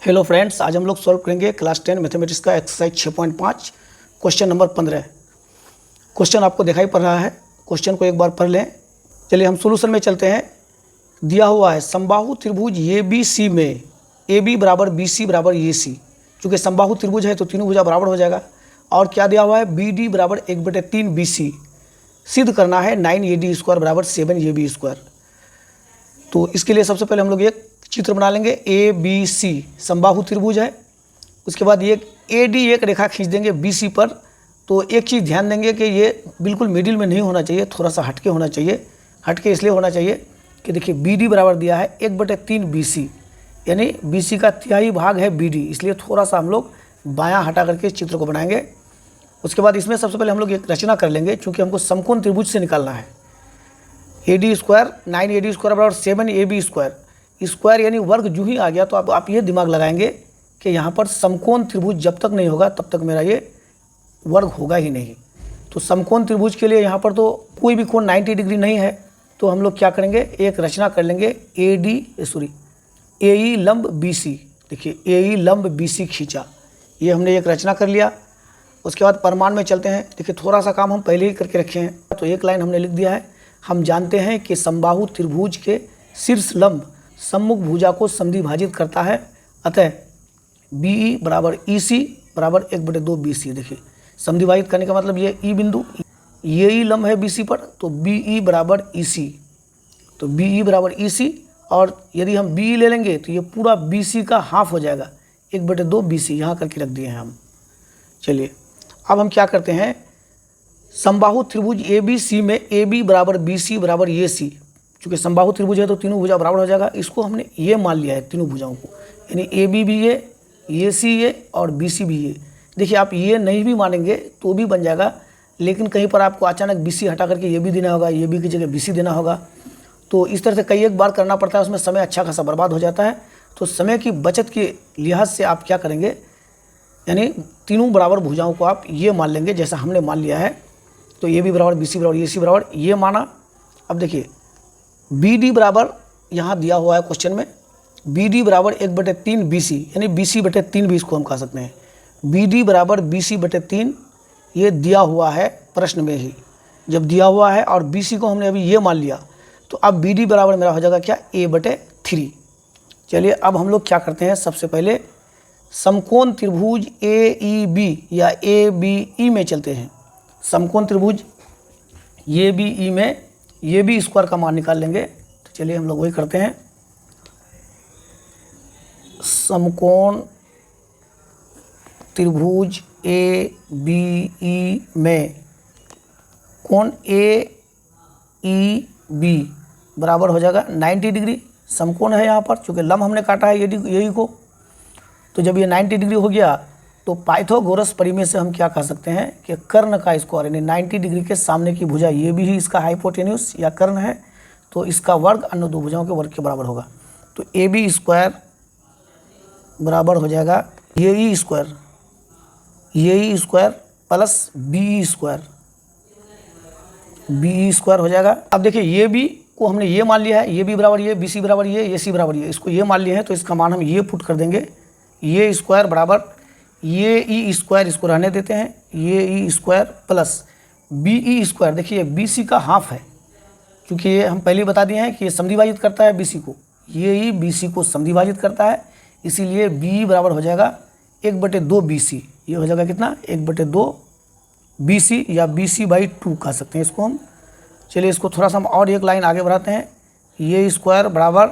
Hello friends, आज हम लोग सॉल्व करेंगे क्लास 10 मैथमेटिक्स का एक्सरसाइज 6.5 क्वेश्चन नंबर 15। क्वेश्चन आपको दिखाई पड़ रहा है। क्वेश्चन को एक बार पढ़ लें। चलिए हम सॉल्यूशन में चलते हैं। दिया हुआ है समबाहु त्रिभुज ए बी सी में ए बी बराबर बी सी बराबर ए सी। चूँकि समबाहु त्रिभुज है तो तीनों भुजा बराबर हो जाएगा। और क्या दिया हुआ है, बी डी बराबर 1/3 बी सी। सिद्ध करना है 9AD² बराबर 7AB²। तो इसके लिए सबसे पहले हम लोग एक चित्र बना लेंगे। ए बी सी समबाहु त्रिभुज है। उसके बाद एक ए डी एक रेखा खींच देंगे बी सी पर। तो एक चीज़ ध्यान देंगे कि ये बिल्कुल मिडिल में नहीं होना चाहिए, थोड़ा सा हटके होना चाहिए। हटके इसलिए होना चाहिए कि देखिए बी डी बराबर दिया है 1/3 बी सी, यानी बी सी का तिहाई भाग है बी डी, इसलिए थोड़ा सा हम लोग बायाँ हटा करके इस चित्र को बनाएंगे। उसके बाद इसमें सबसे पहले हम लोग एक रचना कर लेंगे, क्योंकि हमको समकोण त्रिभुज से निकालना है। AD² 9AD² बराबर 7AB²। स्क्वायर यानी वर्ग जो ही आ गया तो आप ये दिमाग लगाएंगे कि यहाँ पर समकोण त्रिभुज जब तक नहीं होगा तब तक मेरा ये वर्ग होगा ही नहीं। तो समकोण त्रिभुज के लिए यहाँ पर तो कोई भी कोण 90 डिग्री नहीं है। तो हम लोग क्या करेंगे, एक रचना कर लेंगे AE लंब BC। देखिए AE लंब BC खींचा, ये हमने एक रचना कर लिया। उसके बाद प्रमाण में चलते हैं। देखिए थोड़ा सा काम हम पहले ही करके रखे हैं, तो एक लाइन हमने लिख दिया है। हम जानते हैं कि समबाहु त्रिभुज के शीर्ष लंब सम्मुख भुजा को समद्विभाजित करता है, अतः BE बराबर EC बराबर 1/2 BC। देखिए समद्विभाजित करने का मतलब ये E बिंदु, ये ही लंब है BC पर, तो BE बराबर EC। तो BE बराबर EC, और यदि हम BE ले लेंगे तो ये पूरा BC का हाफ हो जाएगा, 1/2 BC यहाँ करके रख दिए हैं हम। चलिए अब हम क्या करते हैं, समबाहु त्रिभुज ABC में AB बराबर BC बराबर AC। चूँकि समबाहु त्रिभुज है तो तीनों भुजा बराबर हो जाएगा। इसको हमने ये मान लिया है, तीनों भुजाओं को, यानी AB भी ये, AC ये और BC भी ये। देखिए आप ये नहीं भी मानेंगे तो भी बन जाएगा, लेकिन कहीं पर आपको अचानक BC हटा करके ये भी देना होगा, ये भी की जगह BC देना होगा। तो इस तरह से कई एक बार करना पड़ता है, उसमें समय अच्छा खासा बर्बाद हो जाता है। तो समय की बचत के लिहाज से आप क्या करेंगे, यानी तीनों बराबर भुजाओं को आप ये मान लेंगे जैसा हमने मान लिया है। तो AB बराबर BC बराबर AC बराबर ये माना। अब देखिए BD बराबर यहाँ दिया हुआ है क्वेश्चन में, BD बराबर 1/3 BC, यानी BC/3 भी इसको हम कह सकते हैं। BD बराबर BC/3 ये दिया हुआ है प्रश्न में ही। जब दिया हुआ है और BC को हमने अभी ये मान लिया, तो अब BD बराबर मेरा हो जाएगा क्या, A/3। चलिए अब हम लोग क्या करते हैं, सबसे पहले समकोण त्रिभुज AEB या ABE में चलते हैं। समकोण त्रिभुज ABE में AB² का मान निकाल लेंगे। तो चलिए हम लोग वही करते हैं। समकोण त्रिभुज ABE में कोण AEB बराबर हो जाएगा 90 डिग्री। समकोण है यहाँ पर, चूँकि लंब हमने काटा है यही को, तो जब ये 90 डिग्री हो गया तो पाइथागोरस परिमेय से हम क्या कह सकते हैं कि कर्ण का स्क्वायर, यानी 90 डिग्री के सामने की भुजा ये भी ही इसका हाइपोटेन्यूस या कर्ण है, तो इसका वर्ग अन्य दो भुजाओं के वर्ग के बराबर होगा। तो AB² बराबर हो जाएगा AE² प्लस BE² हो जाएगा। अब देखिए ये भी को हमने ये मान लिया है, ये भी बराबर ये, BC बराबर ये, AC बराबर ये, इसको ये मान लिए हैं, तो इसका मान हम ये पुट कर देंगे। ये स्क्वायर बराबर ये E², इसको रहने देते हैं, ये E² प्लस BE²। देखिए BC का हाफ है, क्योंकि ये हम पहले बता दिए हैं कि ये समद्विभाजित करता है BC को, ये ही BC को समद्विभाजित करता है, इसीलिए BE बराबर हो जाएगा 1/2 BC। ये हो जाएगा कितना, 1/2 BC या BC/2 कह सकते हैं इसको हम। चलिए इसको थोड़ा सा हम और एक लाइन आगे बढ़ाते हैं। ये स्क्वायर बराबर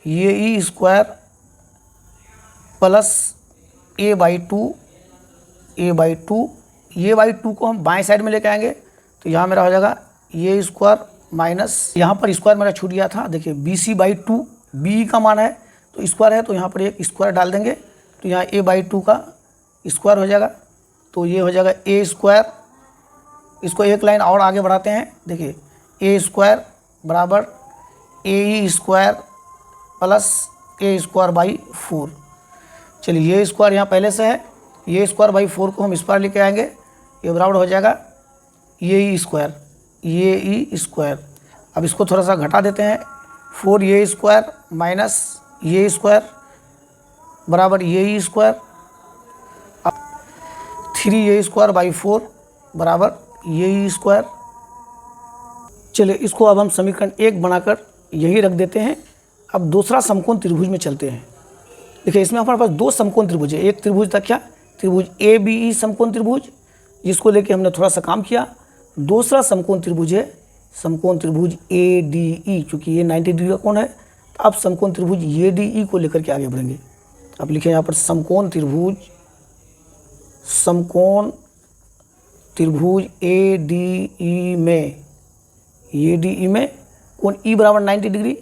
ये E² प्लस A/2 ये/2 को हम बाएं साइड में लेके आएंगे, तो यहाँ मेरा हो जाएगा ये स्क्वायर माइनस, यहाँ पर स्क्वायर मेरा छूट गया था। देखिए BC/2 BE का मान है तो स्क्वायर है, तो यहाँ पर एक स्क्वायर डाल देंगे, तो यहाँ A/2 का स्क्वायर हो जाएगा। तो ये हो जाएगा A²। इसको एक लाइन और आगे बढ़ाते हैं। देखिए A² बराबर AE² प्लस A²/4। चलिए ये स्क्वायर यहाँ पहले से है, ये स्क्वायर/4 को हम इस पर लेके आएंगे, ये बराबर हो जाएगा ये E²। अब इसको थोड़ा सा घटा देते हैं, 4 ये स्क्वायर माइनस ये स्क्वायर बराबर A E square, 3a square by 4 बराबर ए ई स्क्वायर। चलिए इसको अब हम समीकरण 1 बनाकर यही रख देते हैं। अब दूसरा समकोण त्रिभुज में चलते हैं। देखिए इसमें हमारे पास दो समकोण त्रिभुज है। एक त्रिभुज था क्या, त्रिभुज ए बी ई समकोण त्रिभुज, जिसको लेके हमने थोड़ा सा काम किया। दूसरा समकोण त्रिभुज है समकोण त्रिभुज ए डी ई, क्योंकि ये 90 डिग्री का कोण है। अब समकोण त्रिभुज ए डी ई को लेकर के आगे बढ़ेंगे। अब लिखें यहाँ पर समकोण त्रिभुज ए डी ई में कोण ई बराबर 90 डिग्री।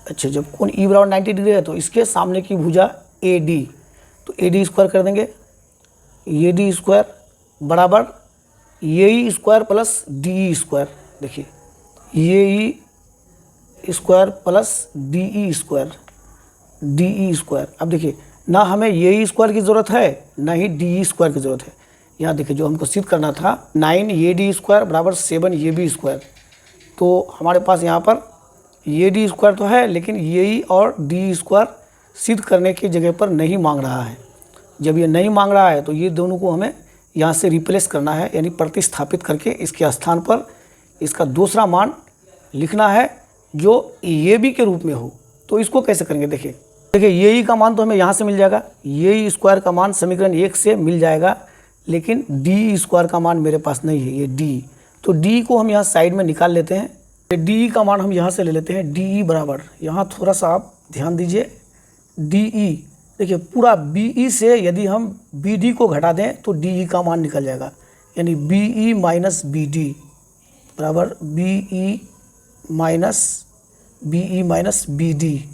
अच्छा, जब कोण ई बराबर 90 डिग्री है तो इसके सामने की भुजा ए डी, तो ए डी स्क्वायर कर देंगे। ए डी स्क्वायर बराबर A E square plus D E square. देखिए A E square plus D E square. अब देखिए ना हमें ए ई स्क्वायर की ज़रूरत है ना ही डी ई स्क्वायर की ज़रूरत है। यहाँ देखिए जो हमको सिद्ध करना था 9 ए डी स्क्वायर बराबर 7 ए बी स्क्वायर, तो हमारे पास यहाँ पर ए डी स्क्वायर तो है लेकिन ए ई और डी स्क्वायर सिद्ध करने की जगह पर नहीं मांग रहा है। जब ये नहीं मांग रहा है तो ये दोनों को हमें यहाँ से रिप्लेस करना है, यानी प्रतिस्थापित करके इसके स्थान पर इसका दूसरा मान लिखना है जो ए बी के रूप में हो। तो इसको कैसे करेंगे, देखिए ए ई का मान तो हमें यहाँ से मिल जाएगा, ए ई स्क्वायर का मान समीकरण 1 से मिल जाएगा, लेकिन डी स्क्वायर का मान मेरे पास नहीं है, ये डी। तो डी को हम यहाँ साइड में निकाल लेते हैं। डी का मान हम यहाँ से ले लेते हैं। डी ई बराबर, यहाँ थोड़ा सा आप ध्यान दीजिए, डी ई देखिए पूरा बी ई से यदि हम बी डी को घटा दें तो डी ई का मान निकल जाएगा, यानी B E minus B D बराबर B E minus B D.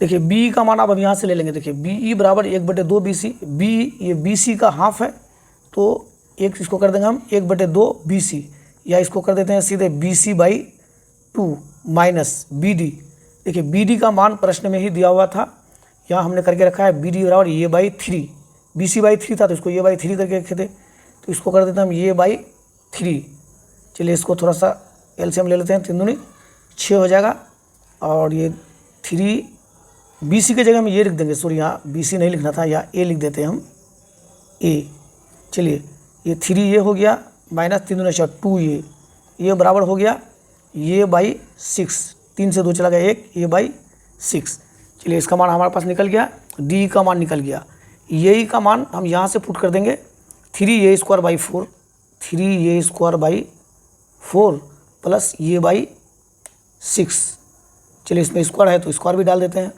देखिए बी का मान आप अब यहाँ से ले लेंगे। देखिए बी ई बराबर 1/2 बी सी, ये बी सी का हाफ है तो एक इसको कर देंगे हम 1/2 बी सी, या इसको कर देते हैं सीधे B C by 2 minus B D. देखिए बी डी का मान प्रश्न में ही दिया हुआ था, यहाँ हमने करके रखा है बी डी बराबर ए बाई 3, बी सी बाई 3 था तो इसको ए बाई 3 करके रखे थे, तो इसको कर देते हैं हम ए बाई 3। चलिए इसको थोड़ा सा एलसीएम ले लेते हैं, 3 दूनी 6 हो जाएगा, और ये 3 बी सी की जगह हम ये लिख देंगे, सॉरी यहाँ बी सी नहीं लिखना था, यहाँ ए लिख देते हैं हम ए। चलिए ये 3 ये हो गया माइनस 3 दूनी 6 2 ये बराबर हो गया ए बाई 6, 3 से 2 चला गया 1, ए बाई 6। चलिए इसका मान हमारे पास निकल गया, डी का मान निकल गया। ए का मान हम यहाँ से पुट कर देंगे 3a square by 4, 3a square by 4 plus A by 6। चलिए इसमें स्क्वायर है तो स्क्वायर भी डाल देते हैं,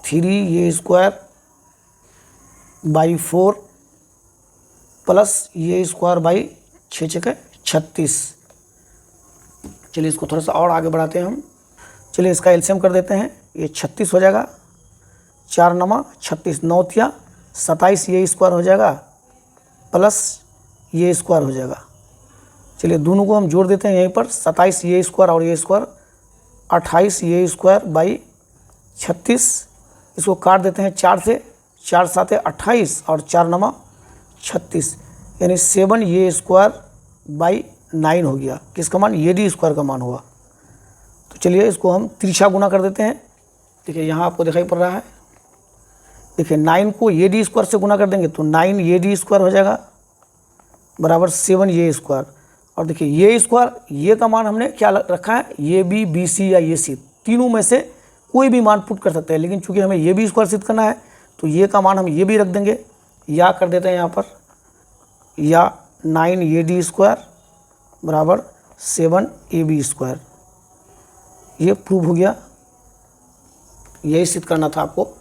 3a square by 4 plus A square by 6 36। चलिए इसको थोड़ा सा और आगे बढ़ाते हैं हम। चलिए इसका एलसीएम कर देते हैं, ये 36 हो जाएगा, 4 नमा 36, 9 तिया 27 ए स्क्वायर हो जाएगा प्लस ए स्क्वायर हो जाएगा। चलिए दोनों को हम जोड़ देते हैं यहीं पर, 27 ए स्क्वायर और ए स्क्वायर 28 ए स्क्वायर बाई 36। इसको काट देते हैं 4 से, 4 7 28 और 4 नमा 36, यानी 7 ए स्क्वायर बाई 9 हो गया। किसका मान, ए डी स्क्वायर का मान हुआ। तो चलिए इसको हम तिरछा गुना कर देते हैं। देखिए यहाँ आपको दिखाई पड़ रहा है, देखिए 9 को ए डी स्क्वायर से गुना कर देंगे तो 9 ए डी स्क्वायर हो जाएगा बराबर 7 ए स्क्वायर। और देखिए ए स्क्वायर, ये का मान हमने क्या रखा है, ए बी बी सी या ए सी, तीनों में से कोई भी मान पुट कर सकते हैं, लेकिन चूंकि हमें ए बी स्क्वायर सिद्ध करना है तो ये का मान हम ये भी रख देंगे, या कर देते हैं यहाँ पर, या 9 ए डी स्क्वायर बराबर 7 ए बी स्क्वायर। ये प्रूव हो गया, यही सिद्ध करना था आपको।